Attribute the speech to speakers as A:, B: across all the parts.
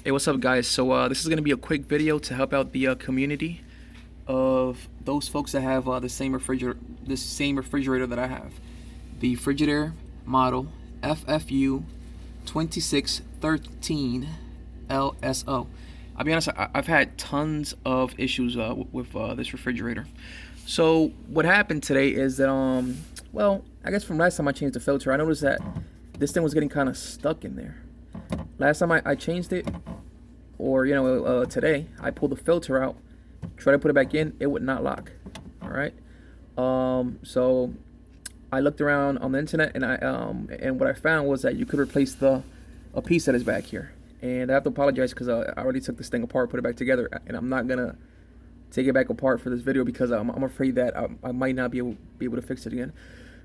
A: Hey, what's up, guys? So this is gonna be a quick video to help out the community of those folks that have this same refrigerator that I have, the Frigidaire model FFUS2613LSO. I'll be honest, I've had tons of issues with this refrigerator. So what happened today is that well, I guess from last time I changed the filter, I noticed that this thing was getting kind of stuck in there. Last time I changed it, or today, I pulled the filter out, tried to put it back in, it would not lock. All right. So I looked around on the internet, and and what I found was that you could replace a piece that is back here. And I have to apologize because I already took this thing apart, put it back together, and I'm not gonna take it back apart for this video because I'm afraid that I might not be able to fix it again.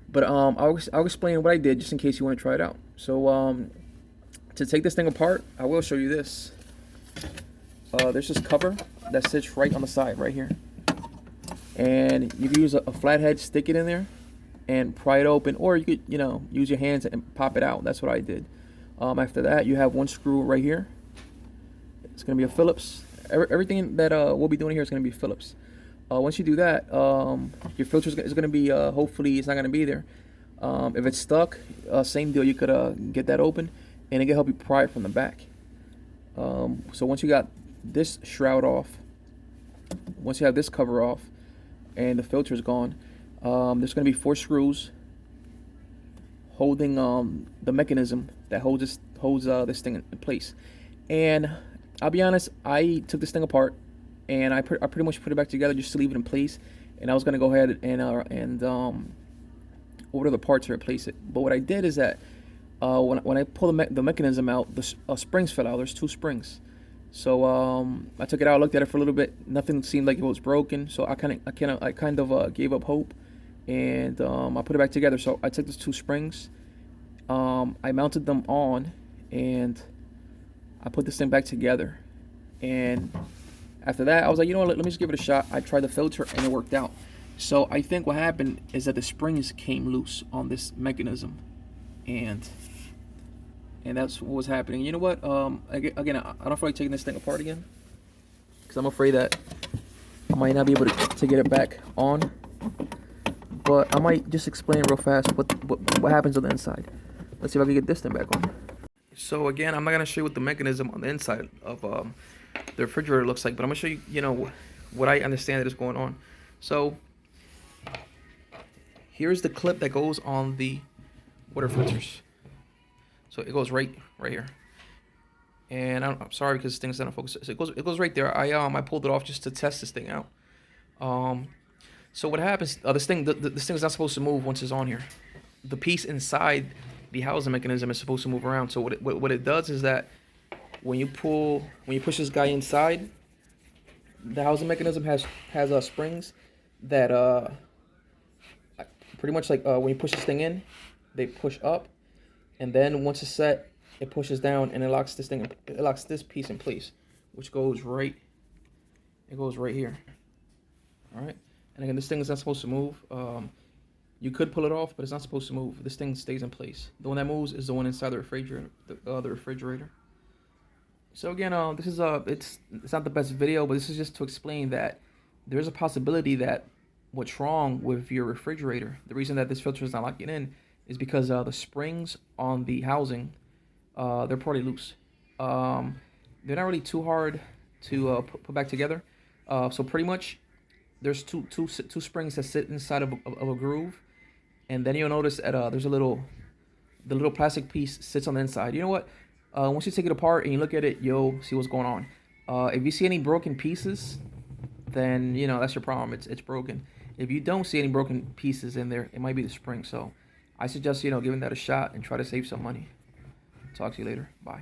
A: But I'll explain what I did just in case you want to try it out. So to take this thing apart, I will show you this. There's this cover that sits right on the side right here, and you can use a flathead, stick it in there and pry it open, or you could use your hands and pop it out. That's what I did. After that, you have one screw right here. It's gonna be a Phillips. Everything that we'll be doing here is gonna be Phillips. Once you do that, your filter is gonna be hopefully it's not gonna be there. If it's stuck, same deal, you could get that open and it can help you pry it from the back. So once you got this shroud off, once you have this cover off and the filter is gone, there's going to be 4 screws holding the mechanism that holds this thing in place. And I'll be honest, I took this thing apart and I pretty much put it back together just to leave it in place, and I was going to go ahead and order the parts to replace it. But what I did is that when I pull the mechanism out, the springs fell out. There's 2 springs. So I took it out, looked at it for a little bit. Nothing seemed like it was broken. So I kind of gave up hope, and I put it back together. So I took those 2 springs, I mounted them on, and I put this thing back together. And after that, I was like, you know what? Let me just give it a shot. I tried the filter, and it worked out. So I think what happened is that the springs came loose on this mechanism, and that's what was happening. You know what? Again, I don't feel like taking this thing apart again because I'm afraid that I might not be able to get it back on. But I might just explain real fast what happens on the inside. Let's see if I can get this thing back on. So again, I'm not gonna show you what the mechanism on the inside of the refrigerator looks like, but I'm gonna show you, what I understand that is going on. So here's the clip that goes on the water filters. So it goes right here, and I'm sorry because this thing's not in focus. So it goes right there. I pulled it off just to test this thing out. So what happens? This thing is not supposed to move once it's on here. The piece inside the housing mechanism is supposed to move around. So what it does is that when you push this guy inside, the housing mechanism has springs that pretty much like when you push this thing in, they push up. And then once it's set, it pushes down and it locks this thing. It locks this piece in place, which goes right. It goes right here. All right. And again, this thing is not supposed to move. You could pull it off, but it's not supposed to move. This thing stays in place. The one that moves is the one inside the refrigerator. The refrigerator. So again, this is it's not the best video, but this is just to explain that there's a possibility that what's wrong with your refrigerator, the reason that this filter is not locking in, is because the springs on the housing, they're probably loose. They're not really too hard to put back together. So pretty much, there's two springs that sit inside of a groove, and then you'll notice that there's the little plastic piece sits on the inside. You know what? Once you take it apart and you look at it, you'll see what's going on. If you see any broken pieces, then that's your problem. It's broken. If you don't see any broken pieces in there, it might be the spring. So I suggest, giving that a shot and try to save some money. Talk to you later. Bye.